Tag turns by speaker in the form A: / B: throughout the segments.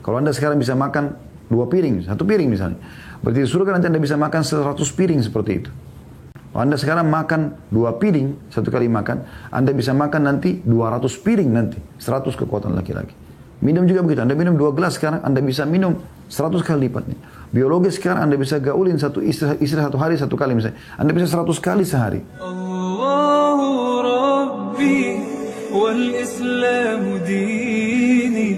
A: Kalau Anda sekarang bisa makan 2 piring, 1 piring misalnya. Berarti di surga nanti Anda bisa makan 100 piring seperti itu. Kalau Anda sekarang makan 2 piring, 1 kali makan, Anda bisa makan nanti 200 piring nanti. 100 kekuatan laki-laki. Minum juga begitu. Anda minum 2 gelas sekarang, Anda bisa minum 100 kali lipatnya. Biologis sekarang Anda bisa gaulin satu istri 1 hari 1 kali misalnya. Anda bisa 100 kali sehari.
B: Allahu Rabbi wal Islamu dini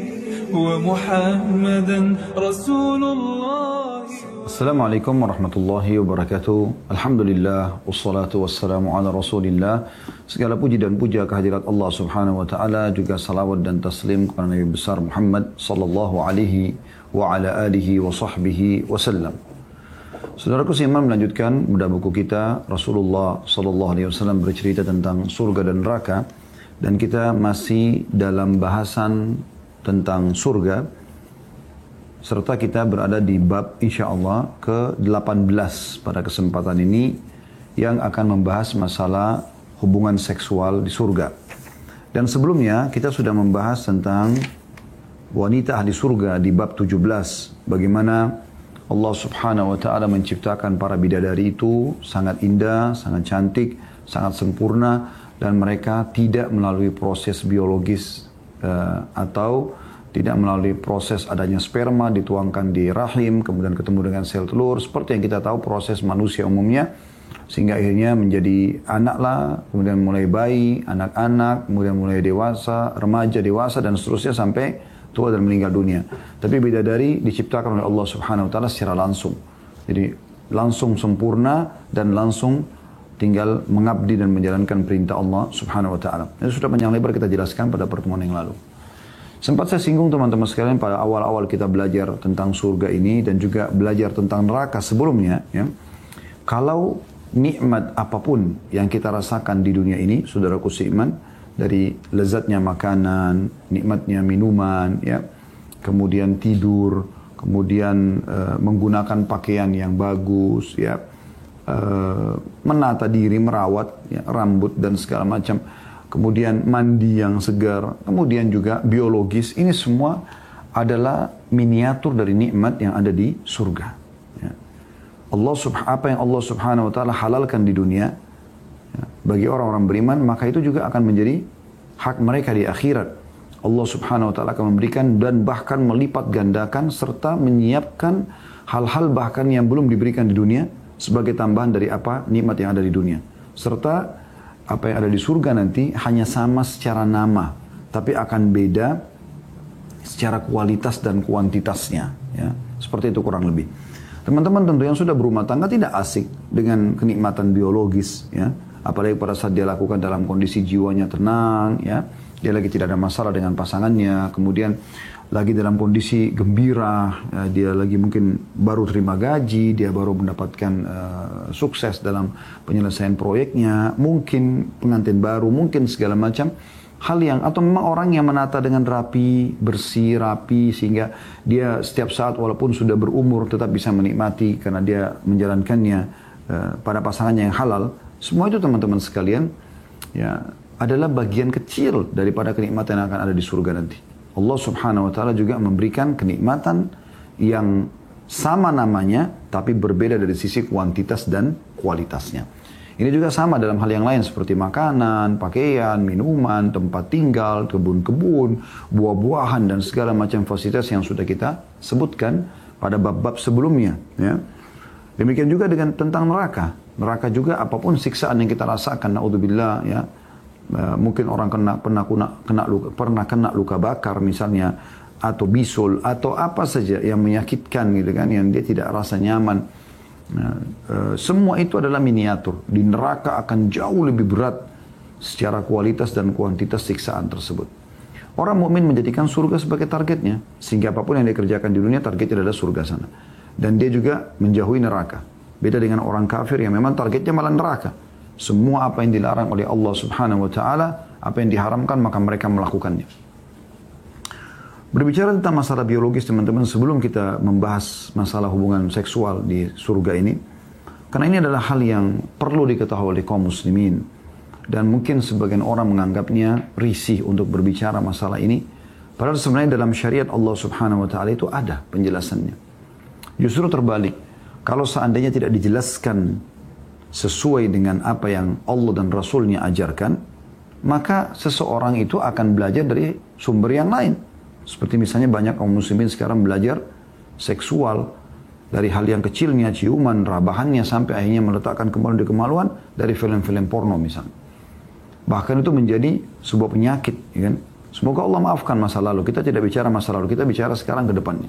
B: wa Muhammadan Rasulullah.
A: Assalamualaikum warahmatullahi wabarakatuh. Alhamdulillah wassalatu wassalamu ala Rasulillah. Segala puji dan puja kehadirat Allah Subhanahu wa taala, juga salawat dan taslim kepada Nabi besar Muhammad sallallahu alaihi wa ala alihi wa sahbihi wasallam. Saudaraku seiman, melanjutkan bedah buku kita Rasulullah sallallahu alaihi wasallam bercerita tentang surga dan neraka, dan kita masih dalam bahasan tentang surga. Serta kita berada di bab insyaallah ke-18 pada kesempatan ini, yang akan membahas masalah hubungan seksual di surga. Dan sebelumnya kita sudah membahas tentang wanita ahli surga di bab 17. Bagaimana Allah subhanahu wa ta'ala menciptakan para bidadari itu sangat indah, sangat cantik, sangat sempurna. Dan mereka tidak melalui proses biologis atau tidak melalui proses adanya sperma dituangkan di rahim, kemudian ketemu dengan sel telur, seperti yang kita tahu proses manusia umumnya, sehingga akhirnya menjadi anak lah, kemudian mulai bayi, anak-anak, kemudian mulai dewasa, remaja, dewasa, dan seterusnya sampai tua dan meninggal dunia. Tapi bidadari diciptakan oleh Allah Subhanahu wa ta'ala secara langsung. Jadi langsung sempurna dan langsung tinggal mengabdi dan menjalankan perintah Allah Subhanahu wa ta'ala. Ini sudah panjang lebar kita jelaskan pada pertemuan yang lalu. Sempat saya singgung teman-teman sekalian pada awal-awal kita belajar tentang surga ini dan juga belajar tentang neraka sebelumnya. Ya. Kalau nikmat apapun yang kita rasakan di dunia ini, saudaraku seiman, dari lezatnya makanan, nikmatnya minuman, ya, kemudian tidur, kemudian menggunakan pakaian yang bagus, ya, menata diri, merawat ya, rambut dan segala macam. Kemudian mandi yang segar, kemudian juga biologis, ini semua adalah miniatur dari nikmat yang ada di surga. Ya. Apa yang Allah Subhanahu wa ta'ala halalkan di dunia, ya, bagi orang-orang beriman, maka itu juga akan menjadi hak mereka di akhirat. Allah Subhanahu wa ta'ala akan memberikan dan bahkan melipat gandakan serta menyiapkan hal-hal bahkan yang belum diberikan di dunia sebagai tambahan dari apa nikmat yang ada di dunia. Serta apa yang ada di surga nanti hanya sama secara nama, tapi akan beda secara kualitas dan kuantitasnya. Ya. Seperti itu kurang lebih. Teman-teman tentu yang sudah berumah tangga tidak asik dengan kenikmatan biologis. Ya. Apalagi pada saat dia lakukan dalam kondisi jiwanya tenang. Ya. Dia lagi tidak ada masalah dengan pasangannya. Kemudian lagi dalam kondisi gembira, dia lagi mungkin baru terima gaji, dia baru mendapatkan sukses dalam penyelesaian proyeknya, mungkin pengantin baru, mungkin segala macam hal yang, atau memang orang yang menata dengan rapi, bersih, rapi, sehingga dia setiap saat walaupun sudah berumur tetap bisa menikmati karena dia menjalankannya pada pasangannya yang halal. Semua itu teman-teman sekalian ya adalah bagian kecil daripada kenikmatan yang akan ada di surga nanti. Allah Subhanahu wa ta'ala juga memberikan kenikmatan yang sama namanya, tapi berbeda dari sisi kuantitas dan kualitasnya. Ini juga sama dalam hal yang lain seperti makanan, pakaian, minuman, tempat tinggal, kebun-kebun, buah-buahan, dan segala macam fasilitas yang sudah kita sebutkan pada bab-bab sebelumnya. Ya. Demikian juga dengan tentang neraka. Neraka juga apapun siksaan yang kita rasakan, na'udzubillah, ya. Mungkin orang pernah kena luka bakar misalnya, atau bisul, atau apa saja yang menyakitkan gitu kan, yang dia tidak rasa nyaman. Semua itu adalah miniatur. Di neraka akan jauh lebih berat secara kualitas dan kuantitas siksaan tersebut. Orang mukmin menjadikan surga sebagai targetnya, sehingga apapun yang dia kerjakan di dunia targetnya adalah surga sana. Dan dia juga menjauhi neraka. Beda dengan orang kafir yang memang targetnya malah neraka. Semua apa yang dilarang oleh Allah Subhanahu wa ta'ala, apa yang diharamkan, maka mereka melakukannya. Berbicara tentang masalah biologis teman-teman, sebelum kita membahas masalah hubungan seksual di surga ini, karena ini adalah hal yang perlu diketahui oleh kaum muslimin, dan mungkin sebagian orang menganggapnya risih untuk berbicara masalah ini, Padahal sebenarnya dalam syariat Allah Subhanahu wa taala itu ada penjelasannya. Justru terbalik. Kalau seandainya tidak dijelaskan sesuai dengan apa yang Allah dan Rasulnya ajarkan, maka seseorang itu akan belajar dari sumber yang lain. Seperti misalnya banyak kaum muslimin sekarang belajar seksual dari hal yang kecilnya, ciuman, rabahannya, sampai akhirnya meletakkan kemaluan di kemaluan dari film-film porno misalnya. Bahkan itu menjadi sebuah penyakit, ya kan? Semoga Allah maafkan masa lalu. Kita tidak bicara masa lalu, kita bicara sekarang ke depannya.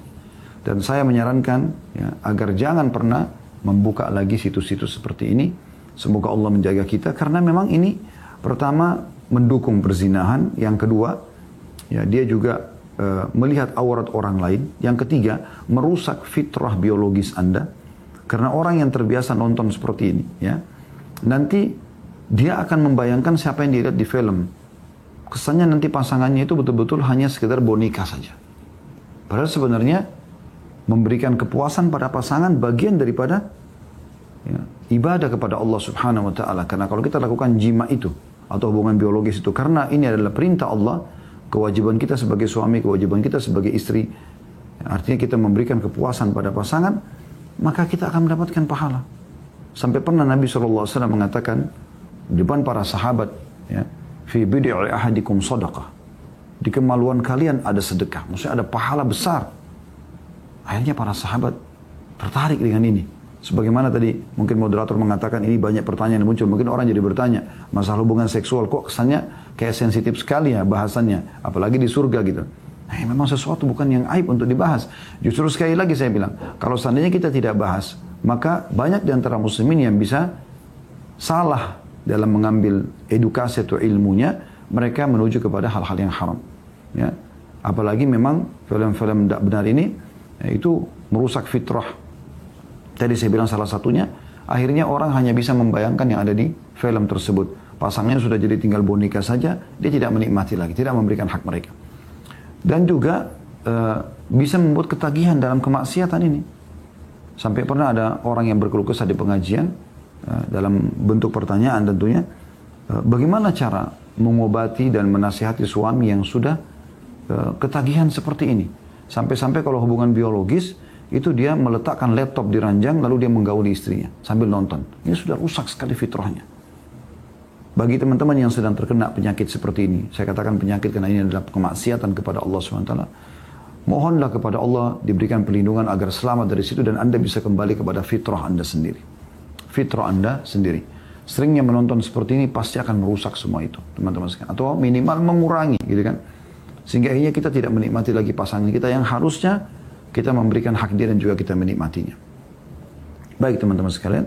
A: Dan saya menyarankan ya, agar jangan pernah membuka lagi situs-situs seperti ini. Semoga Allah menjaga kita, karena memang ini pertama mendukung perzinahan, yang kedua ya dia juga melihat aurat orang lain, yang ketiga merusak fitrah biologis Anda, karena orang yang terbiasa nonton seperti ini ya, nanti dia akan membayangkan siapa yang dilihat di film. Kesannya nanti pasangannya itu betul-betul hanya sekedar boneka saja. Padahal sebenarnya memberikan kepuasan pada pasangan bagian daripada ya, ibadah kepada Allah Subhanahu wa taala. Karena kalau kita lakukan jima itu atau hubungan biologis itu, karena ini adalah perintah Allah, kewajiban kita sebagai suami, kewajiban kita sebagai istri, artinya kita memberikan kepuasan pada pasangan, maka kita akan mendapatkan pahala. Sampai pernah Nabi SAW mengatakan di depan para sahabat, ya, fi bid'i ahadikum sadaqah, di kemaluan kalian ada sedekah, maksudnya ada pahala besar. Akhirnya para sahabat tertarik dengan ini. Sebagaimana tadi mungkin moderator mengatakan ini banyak pertanyaan yang muncul, mungkin orang jadi bertanya masalah hubungan seksual, kok kesannya kayak sensitif sekali ya bahasannya, apalagi di surga gitu. Nah, memang sesuatu bukan yang aib untuk dibahas. Justru sekali lagi saya bilang, kalau seandainya kita tidak bahas, maka banyak di antara muslimin yang bisa salah dalam mengambil edukasi atau ilmunya, mereka menuju kepada hal-hal yang haram. Ya. Apalagi memang film-film tidak benar ini, ya, itu merusak fitrah. Tadi saya bilang salah satunya, akhirnya orang hanya bisa membayangkan yang ada di film tersebut. Pasangannya sudah jadi tinggal boneka saja, dia tidak menikmati lagi, tidak memberikan hak mereka. Dan juga bisa membuat ketagihan dalam kemaksiatan ini. Sampai pernah ada orang yang berkeluh kesah di pengajian, dalam bentuk pertanyaan tentunya, bagaimana cara mengobati dan menasihati suami yang sudah ketagihan seperti ini. Sampai-sampai kalau hubungan biologis, itu dia meletakkan laptop di ranjang, lalu dia menggauli istrinya sambil nonton. Ini sudah rusak sekali fitrahnya. Bagi teman-teman yang sedang terkena penyakit seperti ini, saya katakan penyakit karena ini adalah kemaksiatan kepada Allah SWT, mohonlah kepada Allah diberikan perlindungan agar selamat dari situ dan Anda bisa kembali kepada fitrah Anda sendiri. Fitrah Anda sendiri. Seringnya menonton seperti ini pasti akan merusak semua itu, teman-teman sekalian. Atau minimal mengurangi, gitu kan. Sehingga akhirnya kita tidak menikmati lagi pasangan kita yang harusnya kita memberikan hak dia dan juga kita menikmatinya. Baik teman-teman sekalian.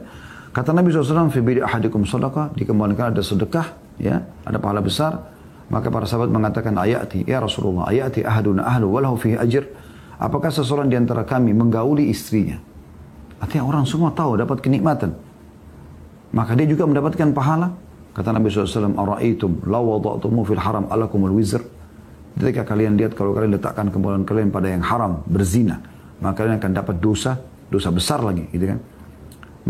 A: Kata Nabi SAW, fi bid'i ahadikum sadaqah, dikembalikan ada sedekah, ya, ada pahala besar. Maka para sahabat mengatakan, ayati, ya Rasulullah, ayati ahaduna ahlu walahu fihi ajr. Apakah seseorang di antara kami menggauli istrinya? Artinya orang semua tahu dapat kenikmatan. Maka dia juga mendapatkan pahala. Kata Nabi SAW, ara'aitum law wada'tumu fil haram alakumul wizr. Ketika kalian lihat kalau kalian letakkan kemaluan kalian pada yang haram, berzina, maka kalian akan dapat dosa besar lagi, gitu kan?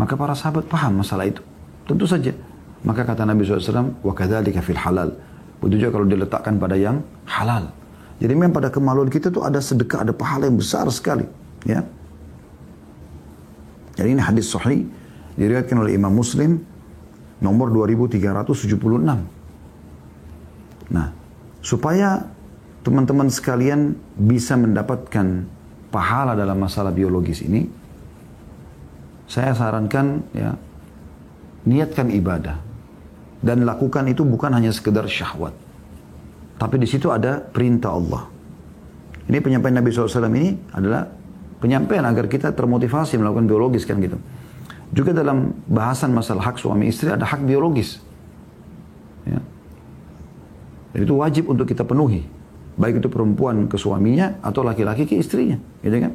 A: Maka para sahabat paham masalah itu. Tentu saja. Maka kata Nabi SAW, wa kadzalika fil halal. Begitu juga kalau diletakkan pada yang halal. Jadi memang pada kemaluan kita tuh ada sedekah, ada pahala yang besar sekali, ya. Jadi ini hadis sahih diriwayatkan oleh Imam Muslim nomor 2376. Nah, supaya teman-teman sekalian bisa mendapatkan pahala dalam masalah biologis ini, saya sarankan ya, niatkan ibadah dan lakukan itu bukan hanya sekedar syahwat, tapi di situ ada perintah Allah. Ini penyampaian Nabi SAW ini adalah penyampaian agar kita termotivasi melakukan biologis kan gitu. Juga dalam bahasan masalah hak suami istri ada hak biologis. Ya. Dan itu wajib untuk kita penuhi. Baik itu perempuan ke suaminya atau laki-laki ke istrinya, gitu kan?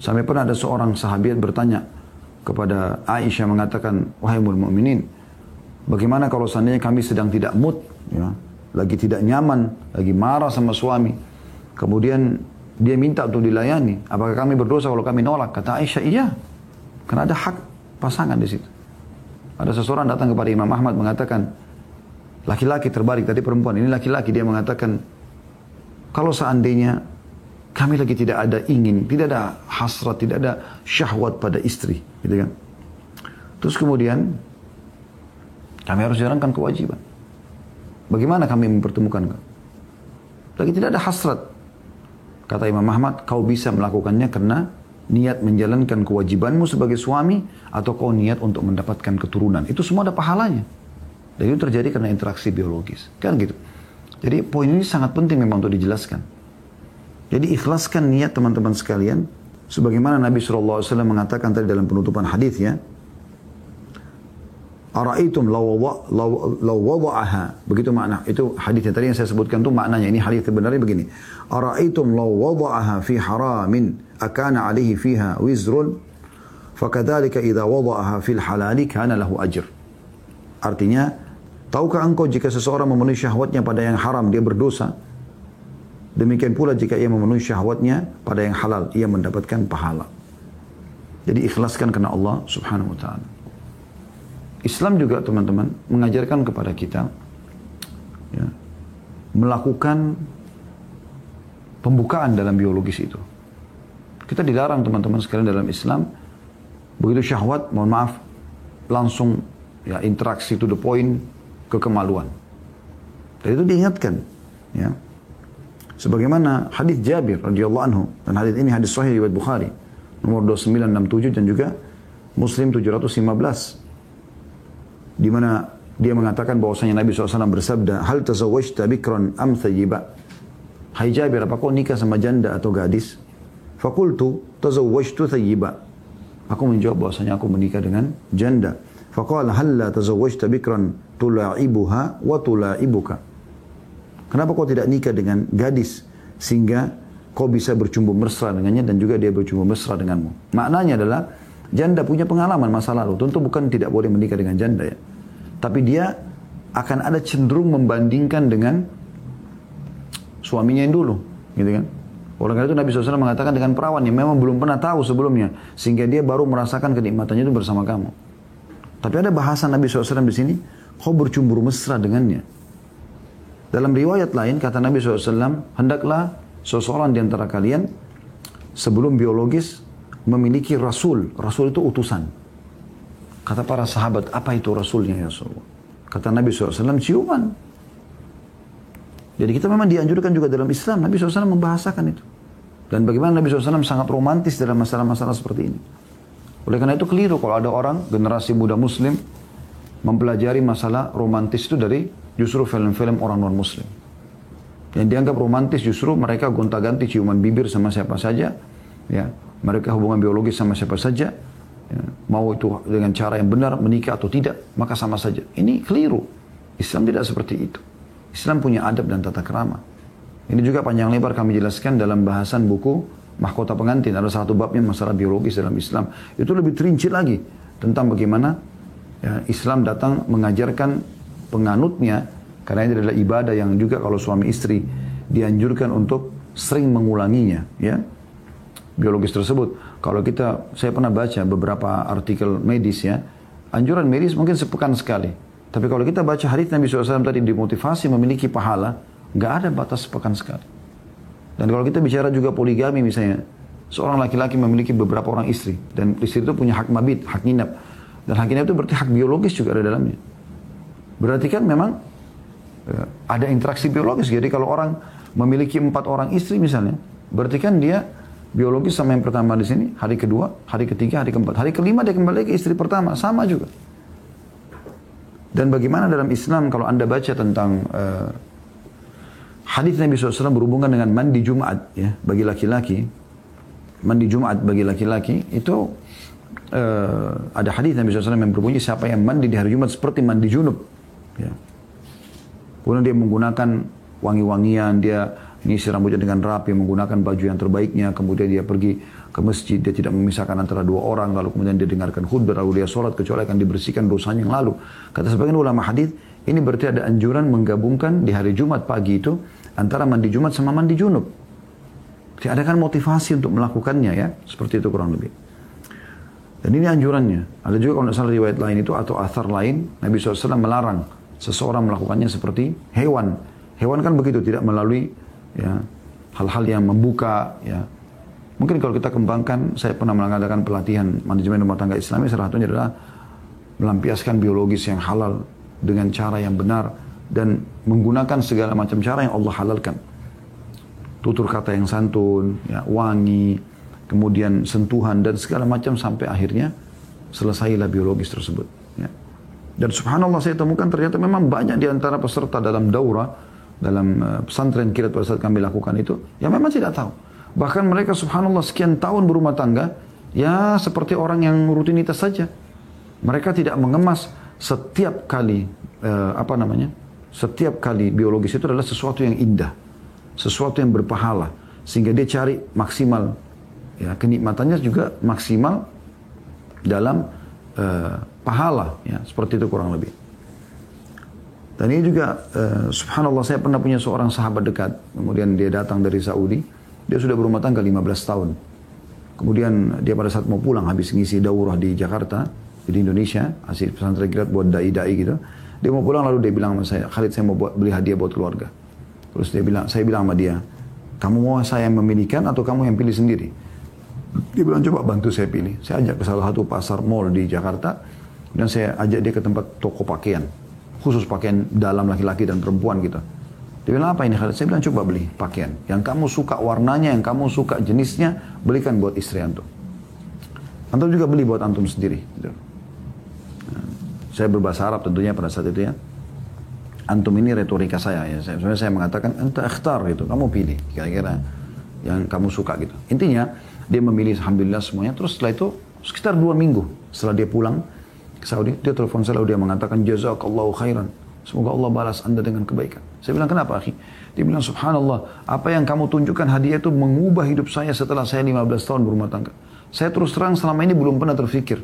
A: Sampai pernah ada seorang sahabat bertanya kepada Aisyah mengatakan, wahai ummul mukminin, bagaimana kalau seandainya kami sedang tidak mood, ya, lagi tidak nyaman, lagi marah sama suami, kemudian dia minta untuk dilayani, apakah kami berdosa kalau kami nolak? Kata Aisyah, iya, karena ada hak pasangan di situ. Ada seseorang datang kepada Imam Ahmad mengatakan, laki-laki terbalik tadi perempuan, ini laki-laki, dia mengatakan, kalau seandainya kami lagi tidak ada ingin, tidak ada hasrat, tidak ada syahwat pada istri, gitu kan. Terus kemudian kami harus jalankan kewajiban. Bagaimana kami mempertemukan kau? Lagi tidak ada hasrat. Kata Imam Ahmad, kau bisa melakukannya karena niat menjalankan kewajibanmu sebagai suami atau kau niat untuk mendapatkan keturunan. Itu semua ada pahalanya. Dan itu terjadi karena interaksi biologis. Kan gitu. Jadi poin ini sangat penting memang untuk dijelaskan. Jadi ikhlaskan niat teman-teman sekalian. Sebagaimana Nabi SAW mengatakan tadi dalam penutupan hadis ya. Ara'aitum law wada'aha. Begitu makna. Itu hadisnya tadi yang saya sebutkan itu maknanya. Ini hadis sebenarnya begini. Ara'aitum law wada'aha fi haramin akana alaihi fiha wizrun fakadzalika idza wada'aha fil halali kana lahu ajr. Artinya, tahukah engkau jika seseorang memenuhi syahwatnya pada yang haram dia berdosa? Demikian pula jika ia memenuhi syahwatnya pada yang halal ia mendapatkan pahala. Jadi ikhlaskan karena Allah Subhanahu wa taala. Islam juga teman-teman mengajarkan kepada kita ya, melakukan pembukaan dalam biologis itu. Kita dilarang teman-teman sekalian dalam Islam begitu syahwat, mohon maaf, langsung ya interaksi to the point ke kemaluan. Dan itu diingatkan ya. Sebagaimana hadis Jabir radhiyallahu anhu dan hadis ini hadis sahih riwayat Bukhari nomor 2967 dan juga Muslim 715. Di mana dia mengatakan bahwasanya Nabi SAW bersabda, hal tazawwajta bikran am thayyiba? Hai Jabir, apa kau nikah sama janda atau gadis? Fakultu tazawwajtu thayyiba. Aku menjawab bahwasanya aku menikah dengan janda. Faqala halla tazawwajta bikran tula'ibuha wa tula'ibuka? Kenapa kau tidak nikah dengan gadis sehingga kau bisa bercumbu mesra dengannya dan juga dia bercumbu mesra denganmu? Maknanya adalah janda punya pengalaman masa lalu. Tentu bukan tidak boleh menikah dengan janda ya. Tapi dia akan ada cenderung membandingkan dengan suaminya yang dulu. Gitu kan. Oleh karena itu Nabi SAW mengatakan dengan perawan yang memang belum pernah tahu sebelumnya. Sehingga dia baru merasakan kenikmatannya itu bersama kamu. Tapi ada bahasa Nabi SAW di sini. Kau bercumbu mesra dengannya. Dalam riwayat lain kata Nabi SAW. Hendaklah seseorang di antara kalian sebelum biologis memiliki rasul. Rasul itu utusan. Kata para sahabat, apa itu rasulnya ya Rasulullah? Kata Nabi SAW, ciuman. Jadi kita memang dianjurkan juga dalam Islam. Nabi SAW membahasakan itu. Dan bagaimana Nabi SAW sangat romantis dalam masalah-masalah seperti ini. Oleh karena itu keliru kalau ada orang, generasi muda muslim, mempelajari masalah romantis itu dari justru film-film orang non-muslim. Yang dianggap romantis justru mereka gonta-ganti ciuman bibir sama siapa saja. Ya, mereka hubungan biologis sama siapa saja. Ya, mau itu dengan cara yang benar menikah atau tidak maka sama saja. Ini keliru. Islam tidak seperti itu. Islam punya adab dan tata krama. Ini juga panjang lebar kami jelaskan dalam bahasan buku Mahkota Pengantin. Ada satu babnya masalah biologis dalam Islam. Itu lebih terinci lagi tentang bagaimana ya, Islam datang mengajarkan penganutnya karena ini adalah ibadah yang juga kalau suami istri dianjurkan untuk sering mengulanginya ya. Biologis tersebut. Kalau saya pernah baca beberapa artikel medis ya, anjuran medis mungkin sepekan sekali. Tapi kalau kita baca hadis Nabi SAW tadi dimotivasi memiliki pahala, nggak ada batas sepekan sekali. Dan kalau kita bicara juga poligami misalnya, seorang laki-laki memiliki beberapa orang istri, dan istri itu punya hak mabit, hak nginap. Dan hak nginap itu berarti hak biologis juga ada dalamnya. Berarti kan memang ada interaksi biologis. Jadi kalau orang memiliki 4 orang istri misalnya, berarti kan dia biologis sama yang pertama di sini, hari kedua, hari ketiga, hari keempat. Hari kelima dia kembali ke istri pertama, sama juga. Dan bagaimana dalam Islam kalau anda baca tentang hadis Nabi SAW berhubungan dengan mandi Jumat ya, bagi laki-laki. Mandi Jumat bagi laki-laki itu ada hadis Nabi SAW yang berbunyi siapa yang mandi di hari Jumat seperti mandi junub. Ya. Kemudian dia menggunakan wangi-wangian, dia mengisi rambutnya dengan rapi, menggunakan baju yang terbaiknya, kemudian dia pergi ke masjid, dia tidak memisahkan antara 2 orang, lalu kemudian dia dengarkan khutbah, lalu dia sholat, kecuali akan dibersihkan dosanya yang lalu. Kata sebagian ulama hadis, ini berarti ada anjuran menggabungkan di hari Jumat pagi itu, antara mandi Jumat sama mandi junub. Jadi ada kan motivasi untuk melakukannya ya, seperti itu kurang lebih. Dan ini anjurannya. Ada juga kalau tidak salah riwayat lain itu, atau athar lain, Nabi SAW melarang seseorang melakukannya seperti hewan. Hewan kan begitu, tidak melalui ya, hal-hal yang membuka, ya. Mungkin kalau kita kembangkan, saya pernah mengadakan pelatihan manajemen rumah tangga Islami, salah satunya adalah melampiaskan biologis yang halal dengan cara yang benar dan menggunakan segala macam cara yang Allah halalkan. Tutur kata yang santun, ya, wangi, kemudian sentuhan dan segala macam sampai akhirnya selesailah biologis tersebut. Ya. Dan subhanallah saya temukan ternyata memang banyak di antara peserta dalam daurah, dalam pesantren kilat pada saat kami lakukan itu, yang memang tidak tahu. Bahkan mereka subhanallah sekian tahun berumah tangga, ya seperti orang yang rutinitas saja. Mereka tidak mengemas setiap kali, setiap kali biologis itu adalah sesuatu yang indah. Sesuatu yang berpahala. Sehingga dia cari maksimal, ya kenikmatannya juga maksimal dalam pahala, ya seperti itu kurang lebih. Dan ini juga subhanallah saya pernah punya seorang sahabat dekat, kemudian dia datang dari Saudi, dia sudah berumah tangga 15 tahun. Kemudian dia pada saat mau pulang habis ngisi daurah di Jakarta, di Indonesia, hasil pesantren kilat buat dai-dai gitu. Dia mau pulang lalu dia bilang sama saya, Khalid saya mau beli hadiah buat keluarga. Terus saya bilang sama dia, kamu mau saya yang memilihkan atau kamu yang pilih sendiri? Dia bilang coba bantu saya pilih. Saya ajak ke salah satu pasar mall di Jakarta, dan saya ajak dia ke tempat toko pakaian, khusus pakaian dalam laki-laki dan perempuan gitu. Dia bilang apa ini Khalid? Saya bilang coba beli pakaian. Yang kamu suka warnanya, yang kamu suka jenisnya, belikan buat istri antum. Antum juga beli buat antum sendiri. Gitu. Saya berbahasa Arab tentunya pada saat itu ya. Antum ini retorika saya ya. Sebenarnya saya mengatakan anta ikhtar gitu. Kamu pilih kira-kira yang kamu suka gitu. Intinya dia memilih alhamdulillah semuanya. Terus setelah itu sekitar 2 minggu setelah dia pulang ke Saudi, dia telepon saya lalu dia mengatakan jazakallahu khairan. Semoga Allah balas anda dengan kebaikan. Saya bilang kenapa akhi? Dia bilang subhanallah, apa yang kamu tunjukkan hadiah itu mengubah hidup saya setelah saya 15 tahun berumah tangga. Saya terus terang selama ini belum pernah terfikir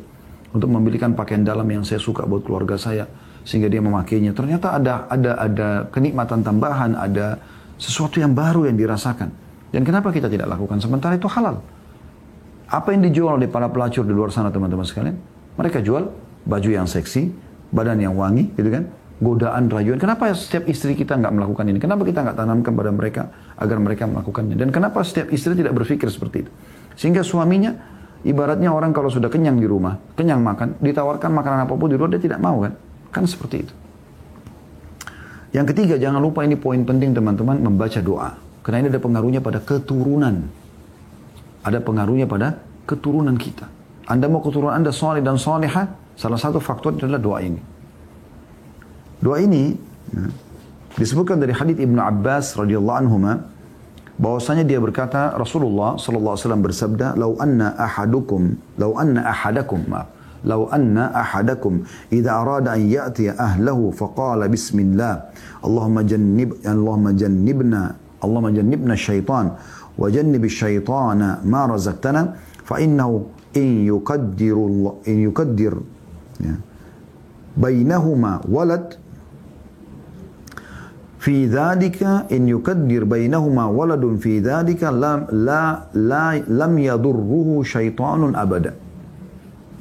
A: untuk membelikan pakaian dalam yang saya suka buat keluarga saya sehingga dia memakainya. Ternyata ada kenikmatan tambahan, ada sesuatu yang baru yang dirasakan. Dan kenapa kita tidak lakukan? Sementara itu halal. Apa yang dijual oleh para pelacur di luar sana teman-teman sekalian? Mereka jual baju yang seksi, badan yang wangi, gitu kan? Godaan, rayuan. Kenapa setiap istri kita nggak melakukan ini? Kenapa kita nggak tanamkan pada mereka agar mereka melakukannya? Dan kenapa setiap istri tidak berpikir seperti itu? Sehingga suaminya, ibaratnya orang kalau sudah kenyang di rumah, kenyang makan, ditawarkan makanan apapun di luar, dia tidak mau kan? Kan seperti itu. Yang ketiga, jangan lupa ini poin penting teman-teman, membaca doa. Karena ini ada pengaruhnya pada keturunan. Ada pengaruhnya pada keturunan kita. Anda mau keturunan Anda soleh dan solehah, salah satu faktor adalah doa ini. Doa ini disebutkan dari hadits Ibnu Abbas radhiyallahu anhuma bahwasanya dia berkata Rasulullah sallallahu alaihi wasallam bersabda, "Lau anna ahadakum idza arada an ya'ti ahlahu faqala bismillah Allahumma jannibna syaitan wa jannibish syaitana ma razaqtana fa innahu in yuqaddir bainahuma walad في ذلك إن يكدر بينهما ولد في ذلك لم يضره شيطان أبدا.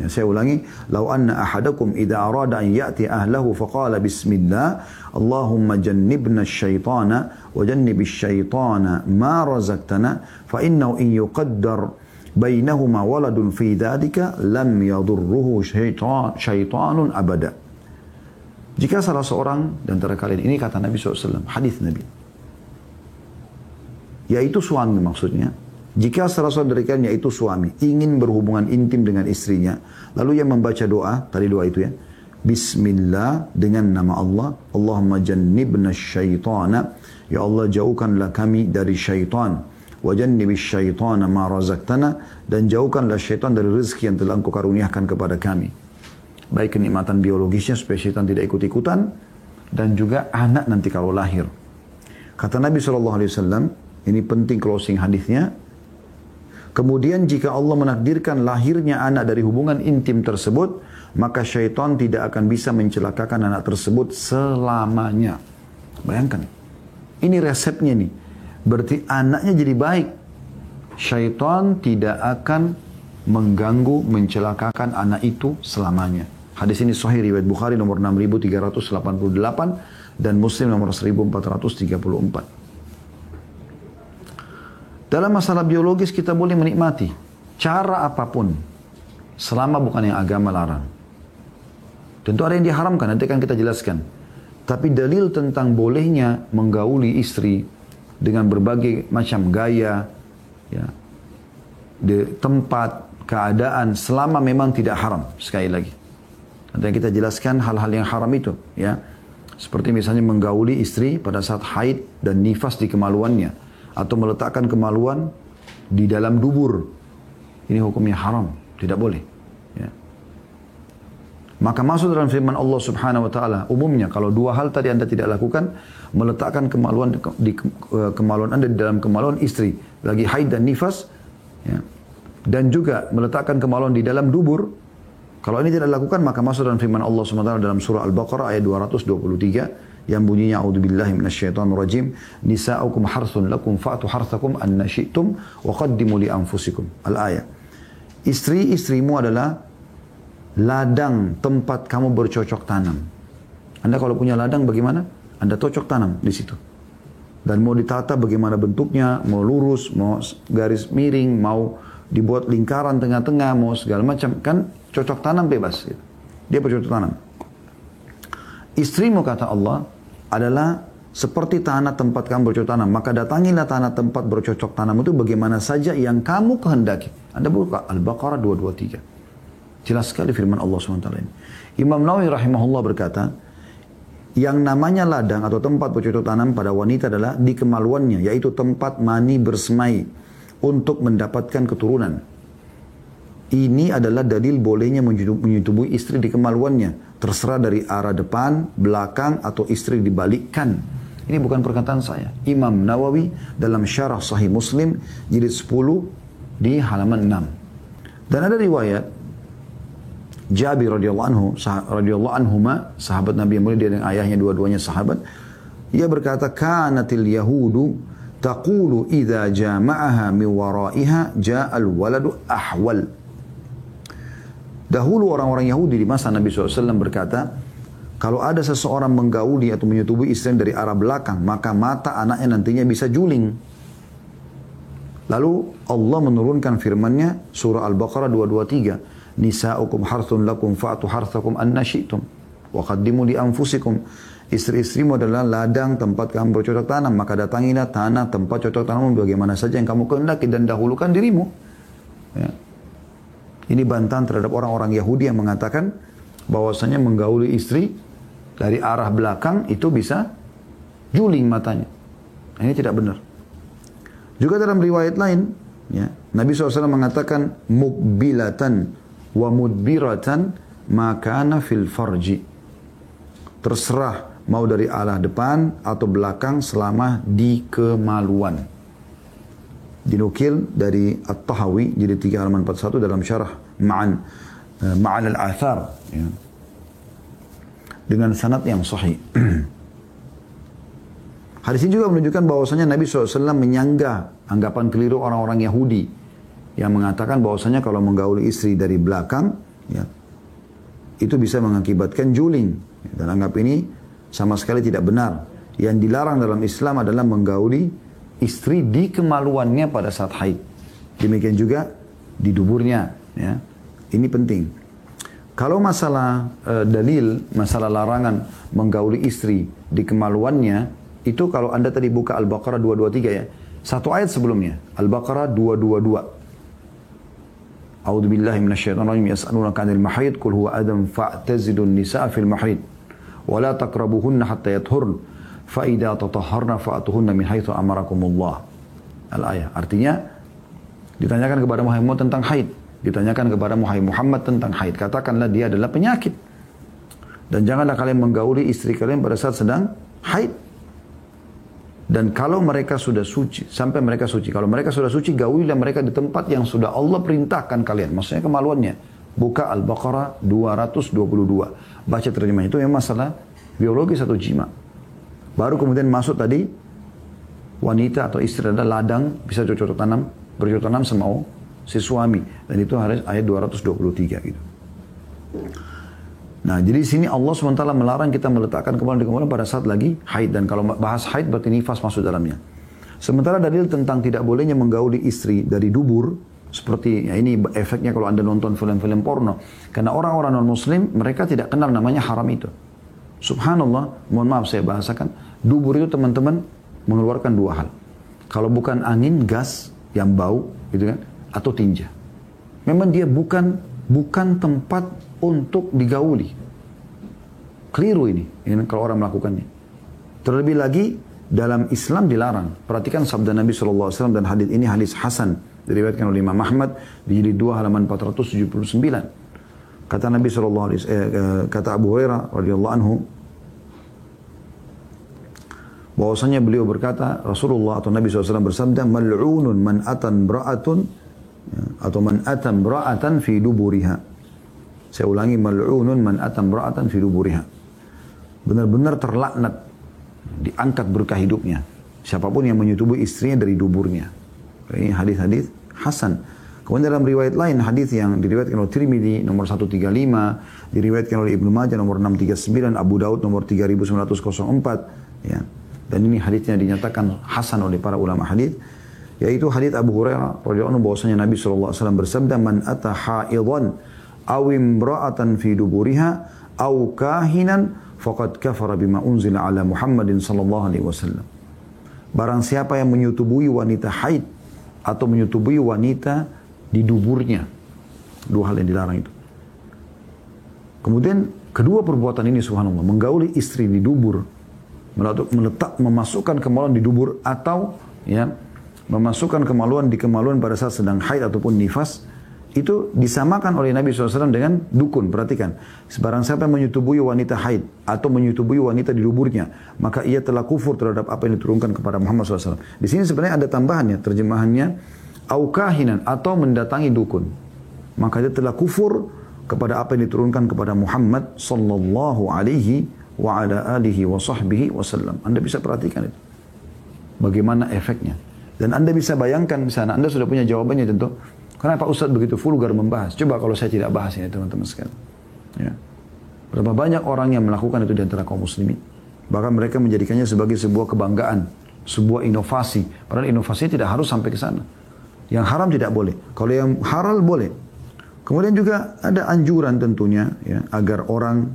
A: Ya, saya ulangi, lau anna ahadakum idza arada an ya'ti ahlahu faqala bismillah Allahumma jannibna asyaitana wa jannibish syaitana ma razaqtana fa innahu in yuqaddar bainahuma waladun fi dzalika lam yadurruhu syaitanun abada. Jika salah seorang di antara kalian, ini kata Nabi SAW, hadis Nabi, yaitu suami maksudnya, jika salah seorang dari kalian yaitu suami ingin berhubungan intim dengan istrinya, lalu ia membaca doa, tadi doa itu ya, Bismillah dengan nama Allah, Allahumma jannibna syaitana, ya Allah jauhkanlah kami dari syaitan, wa jannibish syaitana ma razaqtana, dan jauhkanlah syaitan dari rezeki yang telah Engkau karuniakan kepada kami. Baik kenikmatan biologisnya supaya syaitan tidak ikut-ikutan, dan juga anak nanti kalau lahir. Kata Nabi SAW, ini penting closing hadisnya. Kemudian jika Allah menakdirkan lahirnya anak dari hubungan intim tersebut, maka syaitan tidak akan bisa mencelakakan anak tersebut selamanya. Bayangkan, ini resepnya nih. Berarti anaknya jadi baik. Syaitan tidak akan mengganggu, mencelakakan anak itu selamanya. Hadis ini sahih riwayat Bukhari nomor 6388 dan Muslim nomor 1434. Dalam masalah biologis kita boleh menikmati cara apapun selama bukan yang agama larang. Tentu ada yang diharamkan, nanti akan kita jelaskan. Tapi dalil tentang bolehnya menggauli istri dengan berbagai macam gaya, ya, di tempat, keadaan, selama memang tidak haram. Sekali lagi, nanti kita jelaskan hal-hal yang haram itu, ya. Seperti misalnya menggauli istri pada saat haid dan nifas di kemaluannya, atau meletakkan kemaluan di dalam dubur. Ini hukumnya haram, tidak boleh. Ya. Maka masuk dalam firman Allah Subhanahu Wa Taala, umumnya kalau dua hal tadi anda tidak lakukan, meletakkan kemaluan di kemaluan anda di dalam kemaluan istri, lagi haid dan nifas, ya, dan juga meletakkan kemaluan di dalam dubur. Kalau ini tidak dilakukan, maka masuk dalam firman Allah Subhanahu Wa Taala dalam surah Al-Baqarah ayat 223 yang bunyinya a'udzubillahi minasyaitonirrajim, nisa'ukum harthun lakum fa'tu harthakum anna syi'tum wa qaddimu li anfusikum. Al-ayat. Istri-istrimu adalah ladang tempat kamu bercocok tanam. Anda kalau punya ladang bagaimana? Anda cocok tanam di situ. Dan mau ditata bagaimana bentuknya, mau lurus, mau garis miring, mau dibuat lingkaran tengah-tengah, mau segala macam, kan cocok tanam bebas. Gitu. Dia bercocok tanam. Istrimu, kata Allah, adalah seperti tanah tempat kamu bercocok tanam. Maka datangilah tanah tempat bercocok tanam itu bagaimana saja yang kamu kehendaki. Anda buka Al-Baqarah 223. Jelas sekali firman Allah SWT ini. Imam Nawawi rahimahullah berkata, yang namanya ladang atau tempat bercocok tanam pada wanita adalah di kemaluannya, yaitu tempat mani bersemai untuk mendapatkan keturunan. Ini adalah dalil bolehnya menyetubui istri di kemaluannya. Terserah dari arah depan, belakang, atau istri dibalikkan. Ini bukan perkataan saya. Imam Nawawi dalam syarah Sahih Muslim, jilid 10 di halaman 6. Dan ada riwayat, Jabir radhiyallahu anhuma, sahabat Nabi yang mulia, dia dan ayahnya dua-duanya sahabat. Ia berkata, kanatil yahudu taqulu idza jama'aha min wara'iha ja'al waladu ahwal. Dahulu orang-orang Yahudi di masa Nabi SAW berkata, kalau ada seseorang menggauli atau menyetubui istri dari arah belakang, maka mata anaknya nantinya bisa juling. Lalu Allah menurunkan firman-Nya, surah Al-Baqarah 223, nisa'ukum harthun lakum fa'tu harthakum anna syi'tum wa qaddimu li anfusikum. Istri-istrimu adalah ladang tempat kamu bercocok tanam, maka datangilah tanah tempat cocok tanam bagaimana saja yang kamu kehendaki dan dahulukan dirimu. Ya. Ini bantahan terhadap orang-orang Yahudi yang mengatakan bahwasanya menggauli istri dari arah belakang itu bisa juling matanya. Ini tidak benar. Juga dalam riwayat lain, ya, Nabi SAW mengatakan mukbilatan wa mudbiratan makana fil farji. Terserah mau dari arah depan atau belakang selama di kemaluan. Dinukil dari At-Tahawi jadi 3 halaman 41 dalam syarah Ma'an al-Athar, ya, dengan sanad yang sahih. Hadis ini juga menunjukkan bahwasanya Nabi SAW menyanggah anggapan keliru orang-orang Yahudi yang mengatakan bahwasanya kalau menggauli istri dari belakang, ya, itu bisa mengakibatkan juling. Dan anggap ini sama sekali tidak benar. Yang dilarang dalam Islam adalah menggauli istri di kemaluannya pada saat haid. Demikian juga di duburnya. Ya. Ini penting. Kalau masalah dalil, masalah larangan menggauli istri di kemaluannya, itu kalau anda tadi buka Al-Baqarah 223 ya. Satu ayat sebelumnya. Al-Baqarah 222. A'udzubillahi minasyaitonirrajim. Yas'alunaka 'anil mahid qul huwa adam fa'tazilun nisaa fil mahid wa la taqrabuhunna hatta yathurn fa idza tatahharna fa'tuhunna min haitsu amarakumullah. Al-ayah. Artinya ditanyakan kepada Muhammad tentang haid, ditanyakan kepada Muhammad tentang haid. Katakanlah dia adalah penyakit. Dan janganlah kalian menggauli istri kalian pada saat sedang haid. Dan kalau mereka sudah suci, sampai mereka suci. Kalau mereka sudah suci, gaulilah mereka di tempat yang sudah Allah perintahkan kalian. Maksudnya kemaluannya. Buka Al-Baqarah 222. Baca terjemahnya. Itu memang masalah biologis atau jima. Baru kemudian masuk tadi, wanita atau istri adalah ladang, bisa bercocok tanam semau si suami. Dan itu harus ayat 223 gitu. Nah, jadi di sini Allah SWT melarang kita meletakkan kemaluan di kemaluan pada saat lagi haid. Dan kalau bahas haid berarti nifas masuk dalamnya. Sementara dalil tentang tidak bolehnya menggauli istri dari dubur, seperti ya ini efeknya kalau Anda nonton film-film porno. Karena orang-orang non-muslim, mereka tidak kenal namanya haram itu. Subhanallah, mohon maaf saya bahasakan, dubur itu teman-teman mengeluarkan dua hal. Kalau bukan angin, gas yang bau, gitu kan, atau tinja. Memang dia bukan tempat untuk digauli. Keliru ini kalau orang melakukannya. Terlebih lagi, dalam Islam dilarang. Perhatikan sabda Nabi SAW dan hadis ini hadis Hasan. Diriwayatkan oleh Imam Ahmad di jilid 2 halaman 479. Kata Nabi kata Abu Hurairah radhiyallahu anhu, bahwasanya beliau berkata, Rasulullah atau Nabi SAW bersabda, mal'unun man atan bra'atun, atau man atan bra'atan fi duburiha. Saya ulangi, mal'unun man atan bra'atan fi duburiha. Benar-benar terlaknat, diangkat berkah hidupnya siapapun yang menyetubui istrinya dari duburnya. Ini hadis-hadis hasan. Kemudian dalam riwayat lain, hadis yang diriwayatkan oleh Tirmidzi nomor 135, diriwayatkan oleh Ibnu Majah nomor 639, Abu Daud nomor 3904, ya. Dan ini hadisnya dinyatakan hasan oleh para ulama hadis, yaitu hadis Abu Hurairah radhiyallahu anhu bahwasanya Nabi SAW bersabda, man ata haidhan aw imra'atan fi duburiha aw kahinan faqad kafara bima unzila ala Muhammadin sallallahu alaihi wasallam. Barang siapa yang menyetubui wanita haid atau menyetubui wanita di duburnya, dua hal yang dilarang itu. Kemudian kedua perbuatan ini subhanallah, menggauli istri di dubur, memasukkan kemaluan di dubur, atau ya memasukkan kemaluan di kemaluan pada saat sedang haid ataupun nifas, itu disamakan oleh Nabi SAW dengan dukun. Perhatikan, sebarang siapa yang menyetubui wanita haid atau menyetubui wanita di duburnya, maka ia telah kufur terhadap apa yang diturunkan kepada Muhammad SAW. Di sini sebenarnya ada tambahannya, terjemahannya au kahinan, atau mendatangi dukun, maka dia telah kufur kepada apa yang diturunkan kepada Muhammad sallallahu alaihi wa ala alihi wa sahbihi wasallam. Anda bisa perhatikan itu, bagaimana efeknya, dan Anda bisa bayangkan di sana. Anda sudah punya jawabannya tentu. Kenapa Ustaz begitu vulgar membahas? Coba kalau saya tidak bahas ini teman-teman sekalian. Ya. Berapa banyak orang yang melakukan itu di antara kaum muslimin. Bahkan mereka menjadikannya sebagai sebuah kebanggaan, sebuah inovasi. Padahal inovasi tidak harus sampai ke sana. Yang haram tidak boleh. Kalau yang halal boleh. Kemudian juga ada anjuran tentunya ya, agar orang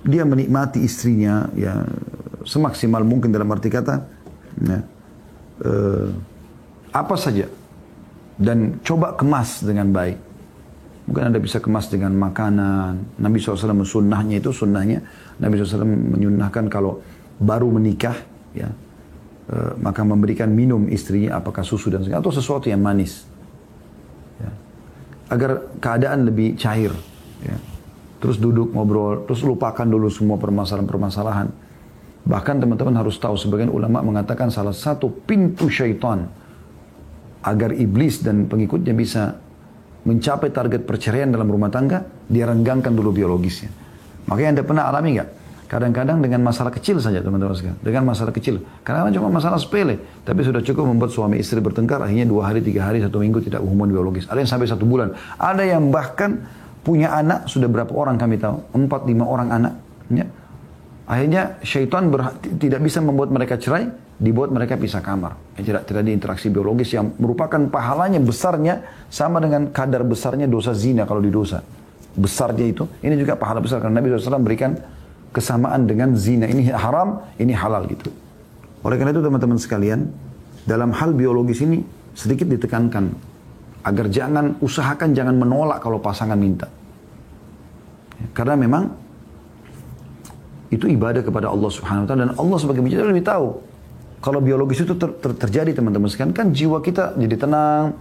A: dia menikmati istrinya ya semaksimal mungkin, dalam arti kata ya, apa saja, dan coba kemas dengan baik. Mungkin Anda bisa kemas dengan makanan. Nabi SAW sunnahnya itu, Nabi SAW menyunnahkan kalau baru menikah ya, maka memberikan minum istrinya, apakah susu dan segala, atau sesuatu yang manis ya, agar keadaan lebih cair ya. Terus duduk ngobrol, terus lupakan dulu semua permasalahan-permasalahan. Bahkan teman-teman harus tahu, sebagian ulama mengatakan salah satu pintu syaitan agar iblis dan pengikutnya bisa mencapai target perceraian dalam rumah tangga, dia renggangkan dulu biologisnya. Makanya Anda pernah alami nggak? Kadang-kadang dengan masalah kecil saja teman-teman sekalian, dengan masalah kecil, kadang-kadang cuma masalah sepele, tapi sudah cukup membuat suami istri bertengkar, akhirnya 2 hari, 3 hari, 1 minggu tidak hubungan biologis. Ada yang sampai 1 bulan, ada yang bahkan punya anak, sudah berapa orang kami tahu, 4-5 orang anak. Ya. Akhirnya syaitan tidak bisa membuat mereka cerai, dibuat mereka pisah kamar. Tidak ada interaksi biologis yang merupakan pahalanya besarnya sama dengan kadar besarnya dosa zina kalau di dosa. Besarnya itu, ini juga pahala besar karena Nabi SAW berikan kesamaan dengan zina. Ini haram, ini halal gitu. Oleh karena itu teman-teman sekalian, dalam hal biologis ini sedikit ditekankan agar usahakan jangan menolak kalau pasangan minta. Karena memang itu ibadah kepada Allah Subhanahu wa taala, dan Allah sebagai penjaga lebih tahu. Kalau biologis itu terjadi teman-teman sekalian, kan jiwa kita jadi tenang,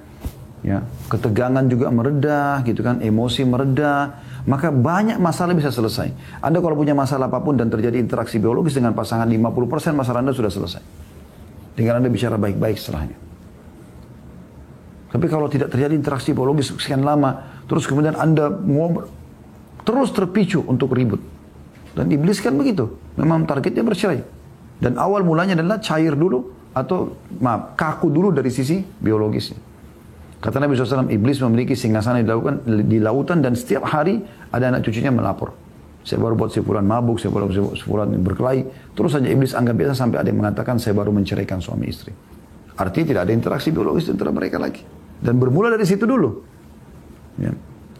A: ya, ketegangan juga meredah gitu kan, emosi meredah, maka banyak masalah bisa selesai. Anda kalau punya masalah apapun dan terjadi interaksi biologis dengan pasangan, 50% masalah Anda sudah selesai. Tinggal Anda bicara baik-baik setelahnya. Tapi kalau tidak terjadi interaksi biologis sekian lama, terus kemudian Anda terus terpicu untuk ribut. Dan iblis kan begitu, memang targetnya bercerai. Dan awal mulanya adalah cair dulu, atau kaku dulu dari sisi biologisnya. Kata Nabi SAW, iblis memiliki singgasana di lautan, dan setiap hari ada anak cucunya melapor. Saya baru buat si fulan mabuk, saya baru buat si fulan berkelahi. Terus saja iblis anggap biasa sampai ada yang mengatakan saya baru menceraikan suami istri. Artinya tidak ada interaksi biologis antara mereka lagi. Dan bermula dari situ dulu. Ya.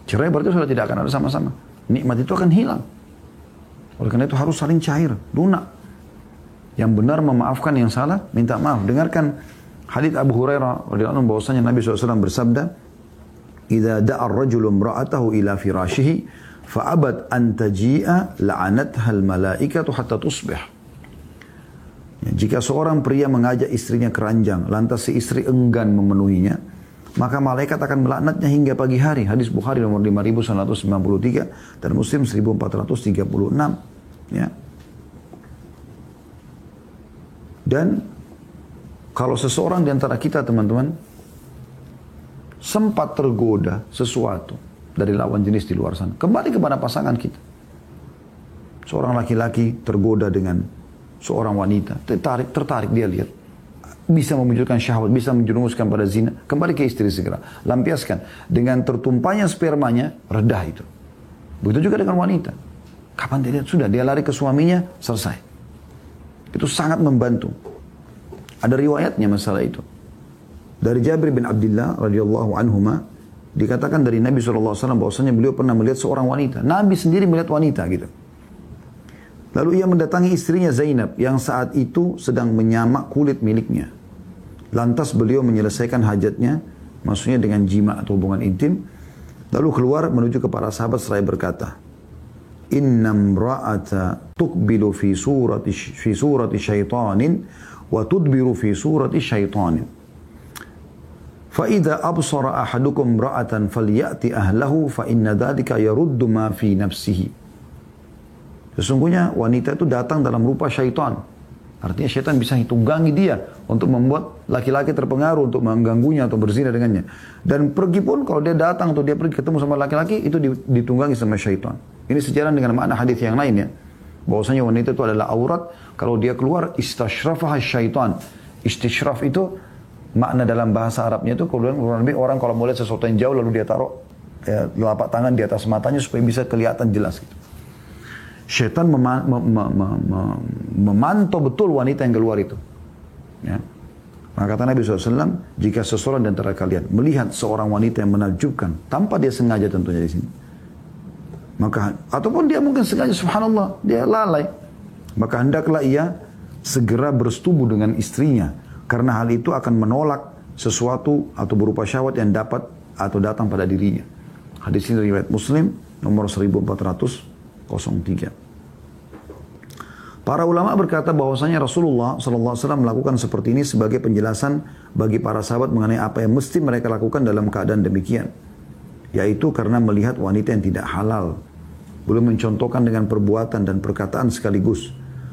A: Cerai berarti sudah tidak akan ada sama-sama. Nikmat itu akan hilang. Oleh karena itu harus saling cair, lunak. Yang benar memaafkan, yang salah minta maaf. Dengarkan hadits Abu Hurairah radhiyallahu anhu bahwasanya Nabi SAW bersabda, "Idza da'a ar-rajulu imra'atahu ila firashihi fa'abat an taji'a la'anatha al-malaikatu hatta tusbih." Ya, jika seorang pria mengajak istrinya ke ranjang, lantas si istri enggan memenuhinya, maka malaikat akan melaknatnya hingga pagi hari. Hadis Bukhari nomor 5193 dan Muslim 1436. Ya. Dan kalau seseorang di antara kita teman-teman sempat tergoda sesuatu dari lawan jenis di luar sana, kembali kepada pasangan kita. Seorang laki-laki tergoda dengan seorang wanita, tertarik dia lihat, bisa memunculkan syahwat, bisa menjerumuskan pada zina, kembali ke istri segera, lampiaskan. Dengan tertumpahnya spermanya, redah itu. Begitu juga dengan wanita. Kapan dia lihat? Sudah, dia lari ke suaminya, selesai. Itu sangat membantu. Ada riwayatnya masalah itu. Dari Jabir bin Abdullah radhiyallahu anhuma, dikatakan dari Nabi SAW bahwasanya beliau pernah melihat seorang wanita. Nabi sendiri melihat wanita gitu. Lalu ia mendatangi istrinya Zainab yang saat itu sedang menyamak kulit miliknya. Lantas beliau menyelesaikan hajatnya, maksudnya dengan jima atau hubungan intim. Lalu keluar menuju ke para sahabat seraya berkata, "Innam ra'ata tuqbilu fi surati syaitanin wa tudbiru fi surati syaitanin. Fa idza absara ahadukum ra'atan falyati ahlahu fa inna dzalika yaruddu ma fi nafsihi." Sesungguhnya wanita itu datang dalam rupa syaitan. Artinya syaitan bisa tunggangi dia untuk membuat laki-laki terpengaruh untuk mengganggunya atau berzina dengannya. Dan pergi pun kalau dia datang atau dia pergi ketemu sama laki-laki itu ditunggangi sama syaitan. Ini sejalan dengan makna hadis yang lainnya. Bahwasanya wanita itu adalah aurat. Kalau dia keluar istashrafaha syaitan. Istishraf itu makna dalam bahasa Arabnya itu kurang lebih orang kalau mau lihat sesuatu yang jauh lalu dia taruh telapak tangan di atas matanya supaya bisa kelihatan jelas gitu. Syaitan memantau betul wanita yang keluar itu. Ya. Maka kata Nabi SAW, jika seseorang di antara kalian melihat seorang wanita yang menakjubkan, tanpa dia sengaja tentunya di sini, maka ataupun dia mungkin sengaja, subhanallah, dia lalai, maka hendaklah ia segera bersetubuh dengan istrinya, karena hal itu akan menolak sesuatu atau berupa syahwat yang dapat atau datang pada dirinya. Hadis ini riwayat Muslim nomor 1403. Para ulama berkata bahwasanya Rasulullah SAW melakukan seperti ini sebagai penjelasan bagi para sahabat mengenai apa yang mesti mereka lakukan dalam keadaan demikian, yaitu karena melihat wanita yang tidak halal, belum mencontohkan dengan perbuatan dan perkataan sekaligus.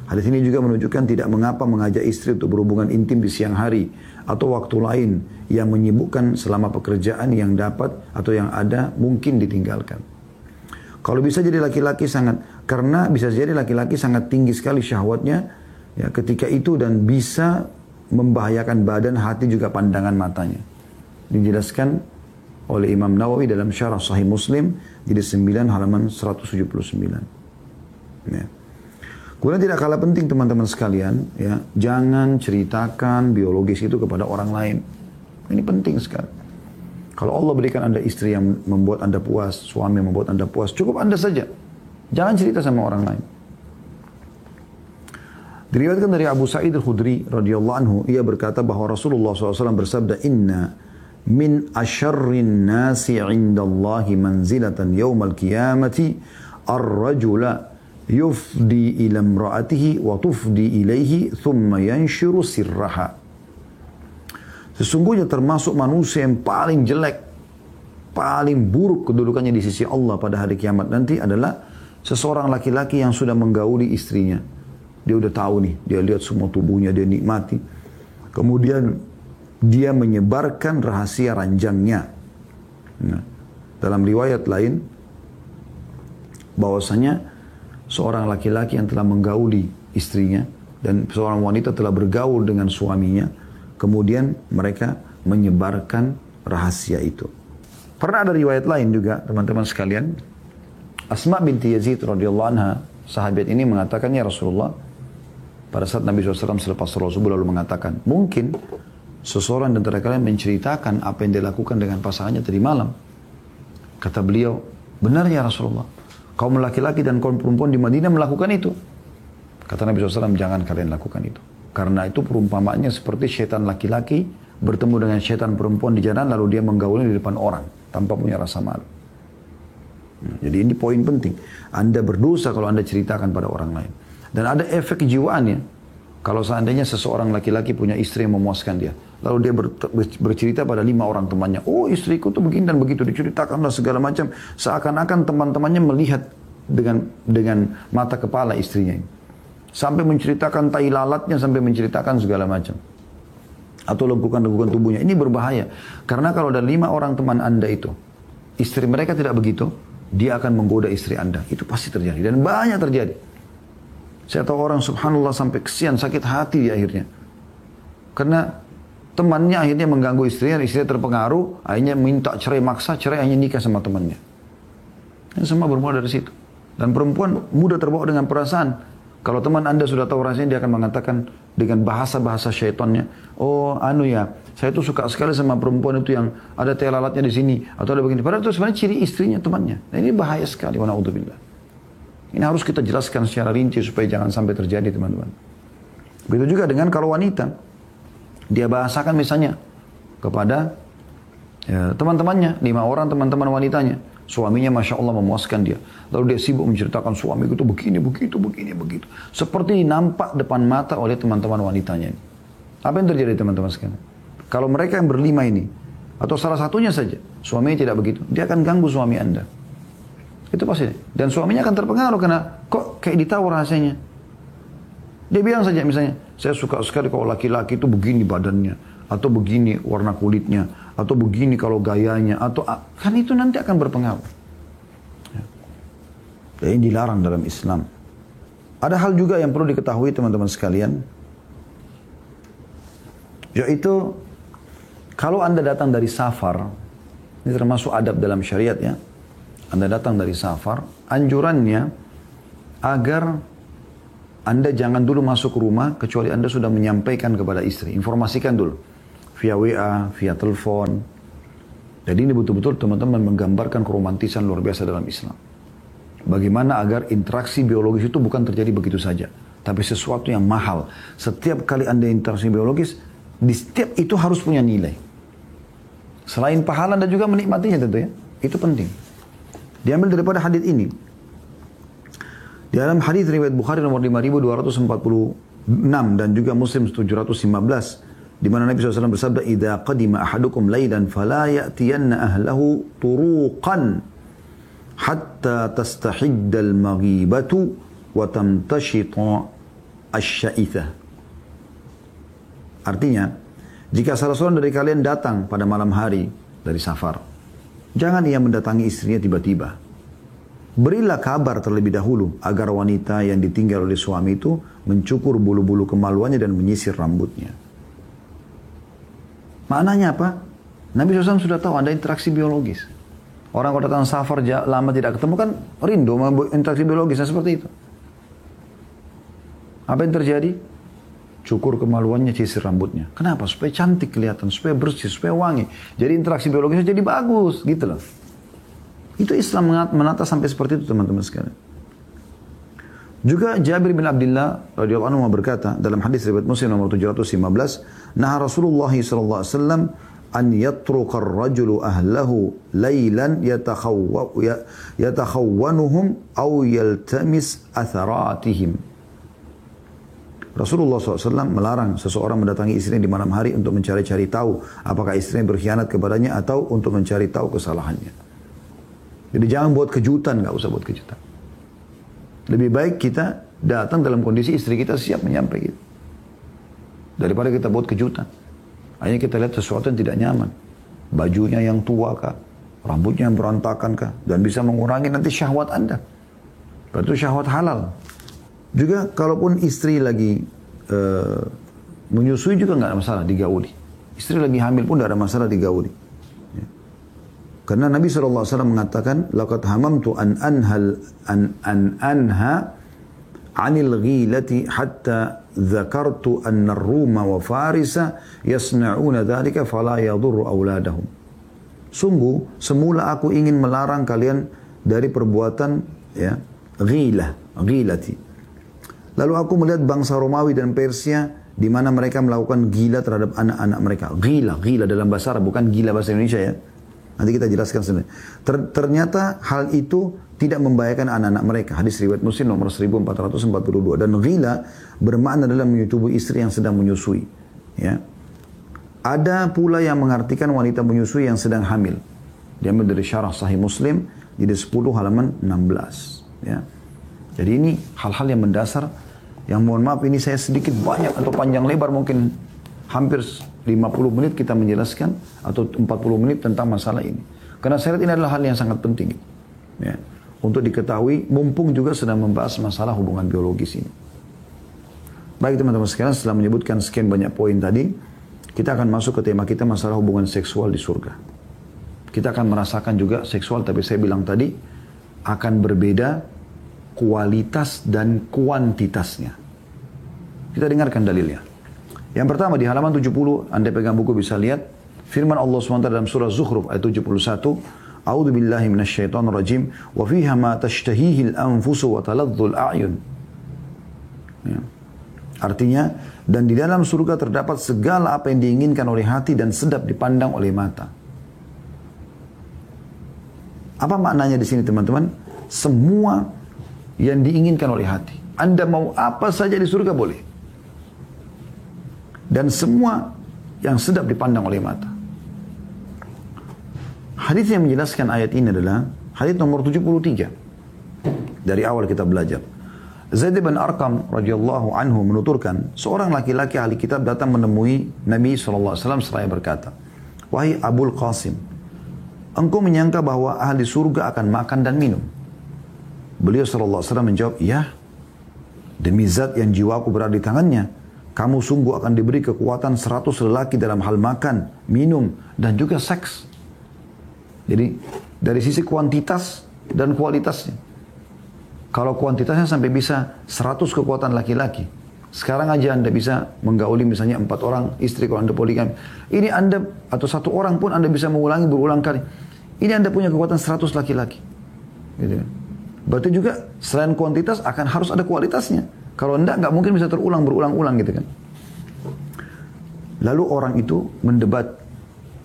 A: Hadis ini juga menunjukkan tidak mengapa mengajak istri untuk berhubungan intim di siang hari atau waktu lain yang menyibukkan selama pekerjaan yang dapat atau yang ada mungkin ditinggalkan. Kalau bisa jadi laki-laki karena bisa jadi laki-laki sangat tinggi sekali syahwatnya ya, ketika itu dan bisa membahayakan badan, hati juga pandangan matanya. Dijelaskan oleh Imam Nawawi dalam Syarah Sahih Muslim jilid 9 halaman 179. Ya. Kemudian tidak kalah penting teman-teman sekalian, ya, jangan ceritakan biologis itu kepada orang lain. Ini penting sekali. Kalau Allah berikan Anda istri yang membuat Anda puas, suami yang membuat Anda puas, cukup Anda saja. Jangan cerita sama orang lain. Diriwayatkan dari Abu Sa'id al-Khudri radhiyallahu anhu, ia berkata bahwa Rasulullah SAW bersabda, "Inna min asyarrin nasi 'indallahi manzilatan yaumal qiyamati ar-rajula yufdi ila imra'atihi wa tufdi ilaihi thumma yanshiru sirraha." Sesungguhnya termasuk manusia yang paling jelek, paling buruk kedudukannya di sisi Allah pada hari kiamat nanti adalah seseorang laki-laki yang sudah menggauli istrinya. Dia udah tahu nih, dia lihat semua tubuhnya, dia nikmati. Kemudian dia menyebarkan rahasia ranjangnya. Nah, dalam riwayat lain, bahwasanya seorang laki-laki yang telah menggauli istrinya dan seorang wanita telah bergaul dengan suaminya, kemudian mereka menyebarkan rahasia itu. Pernah ada riwayat lain juga, teman-teman sekalian. Asma binti Yazid radhiyallahu anha, sahabat ini mengatakan, ya Rasulullah, pada saat Nabi SAW selepas sholat subuh lalu mengatakan, mungkin seseorang di antara kalian menceritakan apa yang dilakukan dengan pasangannya tadi malam. Kata beliau, benar ya Rasulullah, kaum laki-laki dan kaum perempuan di Madinah melakukan itu. Kata Nabi SAW, jangan kalian lakukan itu. Karena itu perumpamaannya seperti syaitan laki-laki bertemu dengan syaitan perempuan di jalan lalu dia menggaulnya di depan orang tanpa punya rasa malu. Jadi ini poin penting. Anda berdosa kalau Anda ceritakan pada orang lain. Dan ada efek kejiwaannya. Kalau seandainya seseorang laki-laki punya istri yang memuaskan dia. Lalu dia bercerita pada 5 orang temannya. Oh, istriku tuh begini dan begitu. Diceritakanlah segala macam. Seakan-akan teman-temannya melihat dengan mata kepala istrinya ini. Sampai menceritakan tai lalatnya, sampai menceritakan segala macam. Atau lengkukan-lengkukan tubuhnya. Ini berbahaya. Karena kalau ada 5 orang teman Anda itu, istri mereka tidak begitu, dia akan menggoda istri Anda. Itu pasti terjadi. Dan banyak terjadi. Saya tahu orang subhanallah sampai kesian, sakit hati di akhirnya. Karena temannya akhirnya mengganggu istrinya terpengaruh, akhirnya minta cerai maksa, cerai hanya nikah sama temannya. Ini semua bermula dari situ. Dan perempuan mudah terbawa dengan perasaan. Kalau teman Anda sudah tahu rasanya, dia akan mengatakan dengan bahasa-bahasa syaitannya, oh saya tuh suka sekali sama perempuan itu yang ada tai lalatnya di sini, atau ada begini. Padahal itu sebenarnya ciri istrinya temannya. Nah ini bahaya sekali, wa na'udzubillah. Ini harus kita jelaskan secara rinci supaya jangan sampai terjadi, teman-teman. Begitu juga dengan kalau wanita, dia bahasakan misalnya kepada teman-temannya, 5 orang teman-teman wanitanya. Suaminya Masya Allah memuaskan dia. Lalu dia sibuk menceritakan suamiku itu begini, begitu. Seperti nampak depan mata oleh teman-teman wanitanya ini. Apa yang terjadi teman-teman sekalian? Kalau mereka yang berlima ini, atau salah satunya saja, suaminya tidak begitu, dia akan ganggu suami Anda. Itu pasti. Dan suaminya akan terpengaruh karena kok kayak ditawar rasanya. Dia bilang saja misalnya, saya suka sekali kalau laki-laki itu begini badannya, atau begini warna kulitnya, atau begini kalau gayanya, atau kan itu nanti akan berpengaruh. Dan ini dilarang dalam Islam. Ada hal juga yang perlu diketahui teman-teman sekalian, yaitu kalau Anda datang dari safar, ini termasuk adab dalam syariat ya. Anda datang dari safar, anjurannya agar Anda jangan dulu masuk rumah kecuali Anda sudah menyampaikan kepada istri, informasikan dulu via WA, via telepon. Jadi ini betul-betul teman-teman menggambarkan keromantisan luar biasa dalam Islam. Bagaimana agar interaksi biologis itu bukan terjadi begitu saja, tapi sesuatu yang mahal. Setiap kali Anda interaksi biologis, di setiap itu harus punya nilai. Selain pahala Anda juga menikmatinya tentu ya. Itu penting. Diambil daripada hadis ini. Di dalam hadis riwayat Bukhari nomor 5246 dan juga Muslim 715, di mana Nabi SAW bersabda, "Idza qadima ahadukum lailan fala ya'tiyanna ahlahu turuqan hatta tastahidda al-maghibatu wa tamtashita asy-sya'ithah." Artinya, jika salah seorang dari kalian datang pada malam hari dari safar, jangan ia mendatangi istrinya tiba-tiba. Berilah kabar terlebih dahulu agar wanita yang ditinggal oleh suami itu mencukur bulu-bulu kemaluannya dan menyisir rambutnya. Maknanya apa? Nabi SAW sudah tahu ada interaksi biologis. Orang kalau datang safar lama tidak ketemu kan rindu interaksi biologisnya seperti itu. Apa yang terjadi? Cukur kemaluannya, sisir rambutnya. Kenapa? Supaya cantik kelihatan, supaya bersih, supaya wangi. Jadi interaksi biologisnya jadi bagus, gitu loh. Itu Islam menata sampai seperti itu teman-teman sekalian. Juga Jabir bin Abdullah radhiyallahu anhu berkata dalam hadis riwayat Muslim nomor 715, "Nah Rasulullah sallallahu alaihi wasallam an yatruqa ar-rajulu ahlahu lailan yatakhawwanuhum aw yaltamis atharatihim." Rasulullah SAW melarang seseorang mendatangi istrinya di malam hari untuk mencari-cari tahu apakah istrinya berkhianat kepadanya atau untuk mencari tahu kesalahannya. Jadi jangan buat kejutan, nggak usah buat kejutan. Lebih baik kita datang dalam kondisi istri kita siap menyampaikan, daripada kita buat kejutan. Akhirnya kita lihat sesuatu yang tidak nyaman, bajunya yang tua kah, rambutnya yang berantakan kah, dan bisa mengurangi nanti syahwat Anda. Berarti syahwat halal. Juga kalaupun istri lagi menyusui juga nggak ada masalah digauli. Istri lagi hamil pun tidak ada masalah digauli. Ya. Karena Nabi SAW mengatakan, laqad hamamtu an anha 'anil ghilati hatta dzakartu anna ar-Ruma wa Farisa yasna'una dzalika fala yadurru auladahum. Sungguh, semula aku ingin melarang kalian dari perbuatan ya, ghilati. Lalu aku melihat bangsa Romawi dan Persia di mana mereka melakukan gila terhadap anak-anak mereka. Gila dalam bahasa Arab, bukan gila bahasa Indonesia ya. Nanti kita jelaskan sebenarnya. Ternyata hal itu tidak membahayakan anak-anak mereka. Hadis riwayat Muslim nomor 1442. Dan gila bermakna adalah menyetubui istri yang sedang menyusui. Ya. Ada pula yang mengartikan wanita menyusui yang sedang hamil. Diambil dari syarah Sahih Muslim, jadi 10 halaman 16. Ya. Jadi ini hal-hal yang mendasar, yang mohon maaf ini saya sedikit banyak atau panjang lebar mungkin hampir 50 menit kita menjelaskan atau 40 menit tentang masalah ini. Karena saya lihat ini adalah hal yang sangat penting. Ya. Untuk diketahui, mumpung juga sedang membahas masalah hubungan biologis ini. Baik teman-teman sekalian, setelah menyebutkan sekian banyak poin tadi, kita akan masuk ke tema kita masalah hubungan seksual di surga. Kita akan merasakan juga seksual, tapi saya bilang tadi, akan berbeda kualitas dan kuantitasnya. Kita dengarkan dalilnya. Yang pertama di halaman 70, Anda pegang buku bisa lihat firman Allah SWT dalam surah Zukhruf ayat 71, A'udzu billahi minasyaitonir rajim wa fiha ma tashtahihil anfusu wa taladzul a'yun. Ya. Artinya, dan di dalam surga terdapat segala apa yang diinginkan oleh hati dan sedap dipandang oleh mata. Apa maknanya di sini teman-teman? Semua yang diinginkan oleh hati. Anda mau apa saja di surga boleh. Dan semua yang sedap dipandang oleh mata. Hadis yang menjelaskan ayat ini adalah hadis nomor 73. Dari awal kita belajar. Zaid bin Arqam radhiyallahu anhu menuturkan, seorang laki-laki ahli kitab datang menemui Nabi SAW seraya berkata, wahai Abul Qasim, engkau menyangka bahwa ahli surga akan makan dan minum? Beliau SAW menjawab, ya, demi zat yang jiwaku berada di tangannya, kamu sungguh akan diberi kekuatan 100 lelaki dalam hal makan, minum, dan juga seks. Jadi, dari sisi kuantitas dan kualitasnya. Kalau kuantitasnya sampai bisa 100 kekuatan laki-laki. Sekarang aja Anda bisa menggauli misalnya 4 orang istri kalau Anda poligami. Ini Anda, atau 1 orang pun Anda bisa mengulangi berulang kali. Ini Anda punya kekuatan 100 laki-laki. Gitu. Berarti juga selain kuantitas akan harus ada kualitasnya. Kalau nggak mungkin bisa terulang berulang-ulang gitu kan. Lalu orang itu mendebat,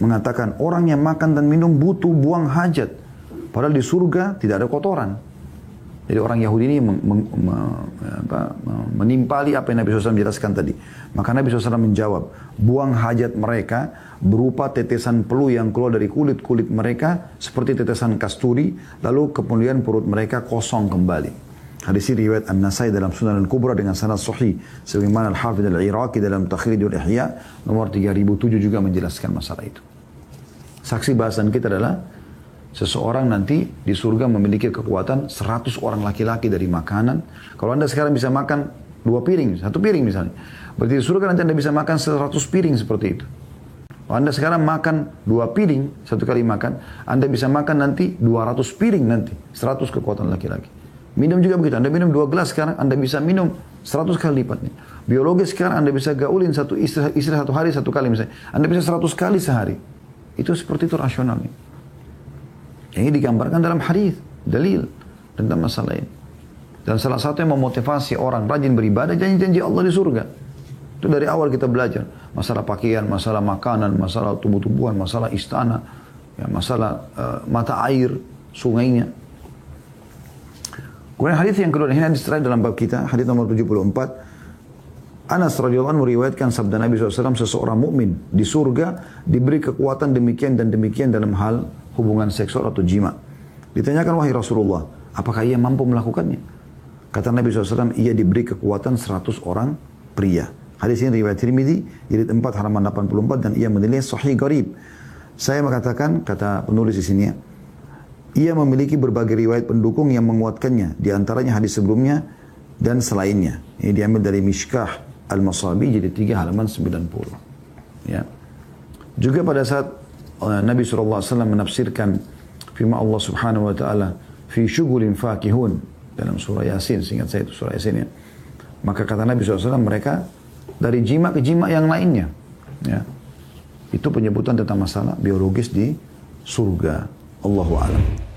A: mengatakan orang yang makan dan minum butuh buang hajat. Padahal di surga tidak ada kotoran. Jadi orang Yahudi ini menimpali apa yang Nabi SAW jelaskan tadi. Maka Nabi SAW menjawab, buang hajat mereka berupa tetesan peluh yang keluar dari kulit-kulit mereka seperti tetesan kasturi, lalu kemudian perut mereka kosong kembali. Hadis ini riwayat An-Nasai dalam Sunan Al-Kubra dengan sanad sahih, sebagaimana Al-Hafidz Al-Iraqi dalam Takhrijul Ihya nomor 3007 juga menjelaskan masalah itu. Saksi bahasan kita adalah seseorang nanti di surga memiliki kekuatan 100 orang laki-laki dari makanan. Kalau Anda sekarang bisa makan 2 piring, 1 piring misalnya, berarti di surga nanti Anda bisa makan 100 piring seperti itu. Kalau Anda sekarang makan 2 piring, 1 kali makan, Anda bisa makan nanti 200 piring nanti, 100 kekuatan laki-laki. Minum juga begitu, Anda minum 2 gelas sekarang, Anda bisa minum 100 kali lipatnya. Biologis sekarang Anda bisa gaulin satu istri 1 hari 1 kali misalnya. Anda bisa 100 kali sehari. Itu seperti itu rasionalnya. Ini digambarkan dalam hadis, dalil tentang masalah ini. Dan salah satu yang memotivasi orang rajin beribadah, janji-janji Allah di surga. Itu dari awal kita belajar. Masalah pakaian, masalah makanan, masalah tumbuh-tumbuhan, masalah istana, ya, masalah mata air, sungainya. Kemudian hadis yang kedua, ini hadis terakhir dalam bab kita, hadis nomor 74. Anas radhiyallahu anhu meriwayatkan sabda Nabi SAW, seseorang mukmin di surga diberi kekuatan demikian dan demikian dalam hal hubungan seksual atau jima. Ditanyakan, wahai Rasulullah, apakah ia mampu melakukannya? Kata Nabi SAW, ia diberi kekuatan 100 orang pria. Hadis ini riwayat Tirmidzi, jilid 4 halaman 84, dan ia menilai sahih gharib. Saya mengatakan, kata penulis di sini, ia memiliki berbagai riwayat pendukung yang menguatkannya, di antaranya hadis sebelumnya dan selainnya. Ini diambil dari Mishkah Al-Masabi, jilid 3 halaman 90. Ya. Juga pada saat Nabi SAW menafsirkan firman Allah Subhanahu wa taala fi syughulin fakihun dalam surah Yasin, seingat saya itu surah Yasin ya. Maka kata Nabi SAW, mereka dari jima ke jima yang lainnya. Ya. Itu penyebutan tentang masalah biologis di surga. Allahu a'lam.